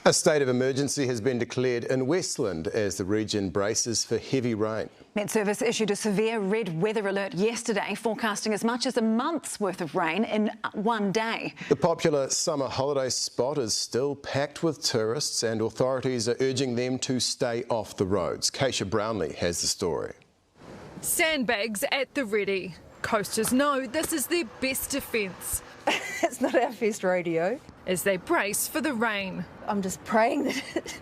A state of emergency has been declared in Westland as the region braces for heavy rain. Met Service issued a severe red weather alert yesterday, forecasting as much as a month's worth of rain in one day. The popular summer holiday spot is still packed with tourists and authorities are urging them to stay off the roads. Keisha Brownlee has the story. Sandbags at the ready. Coasters know this is their best defence. It's not our first rodeo. As they brace for the rain. I'm just praying that it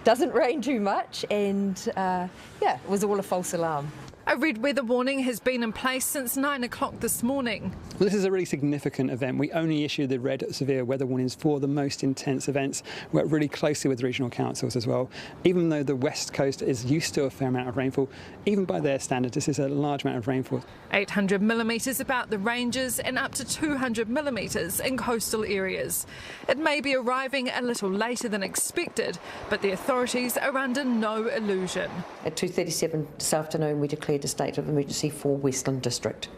doesn't rain too much and it was all a false alarm. A red weather warning has been in place since 9 o'clock this morning. Well, this is a really significant event. We only issue the red severe weather warnings for the most intense events. We work really closely with regional councils as well. Even though the west coast is used to a fair amount of rainfall, even by their standards, this is a large amount of rainfall. 800 millimetres about the ranges and up to 200 millimetres in coastal areas. It may be arriving a little later than expected, but the authorities are under no illusion. At 2:37 this afternoon, we declared a state of emergency for Westland District,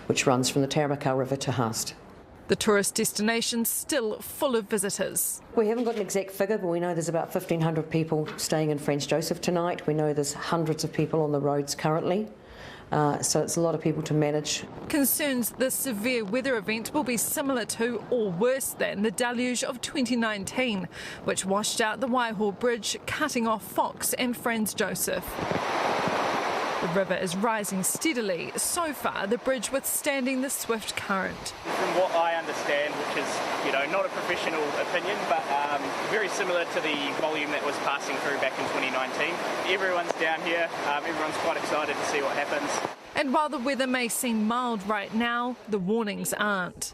which runs from the Taramaka River to Haast. The tourist destination's still full of visitors. We haven't got an exact figure, but we know there's about 1,500 people staying in Franz Josef tonight. We know there's hundreds of people on the roads currently. So it's a lot of people to manage. Concerns this severe weather event will be similar to or worse than the deluge of 2019, which washed out the Waiho Bridge, cutting off Fox and Franz Josef. The river is rising steadily. So far, the bridge withstanding the swift current. From what I understand, which is, not a professional opinion, but very similar to the volume that was passing through back in 2019. Everyone's down here. Everyone's quite excited to see what happens. And while the weather may seem mild right now, the warnings aren't.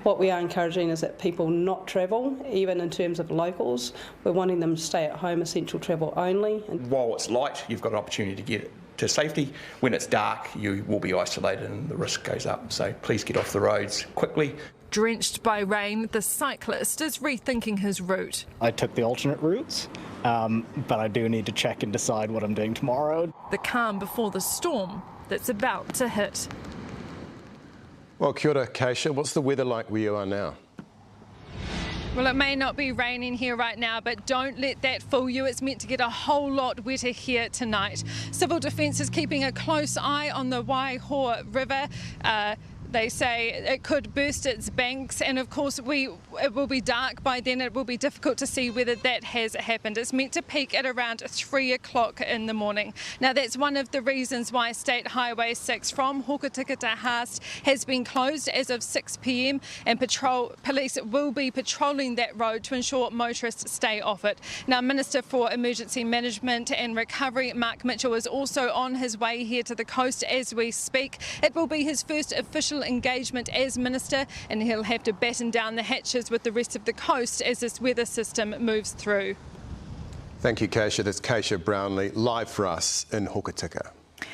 What we are encouraging is that people not travel, even in terms of locals. We're wanting them to stay at home, essential travel only. While it's light, you've got an opportunity to get to safety. When it's dark, you will be isolated and the risk goes up. So please get off the roads quickly. Drenched by rain, the cyclist is rethinking his route. I took the alternate routes, but I do need to check and decide what I'm doing tomorrow. The calm before the storm that's about to hit. Well, kia ora, Keisha. What's the weather like where you are now? Well, it may not be raining here right now, but don't let that fool you. It's meant to get a whole lot wetter here tonight. Civil Defence is keeping a close eye on the Waiho River. They say it could burst its banks, and of course it will be dark by then. It will be difficult to see whether that has happened. It's meant to peak at around 3 o'clock in the morning. Now that's one of the reasons why State Highway 6 from Hokitika to Haast has been closed as of 6 p.m. and police will be patrolling that road to ensure motorists stay off it. Now Minister for Emergency Management and Recovery Mark Mitchell is also on his way here to the coast as we speak. It will be his first official engagement as Minister, and he'll have to batten down the hatches with the rest of the coast as this weather system moves through. Thank you, Keisha. That's Keisha Brownlee, live for us in Hokitika.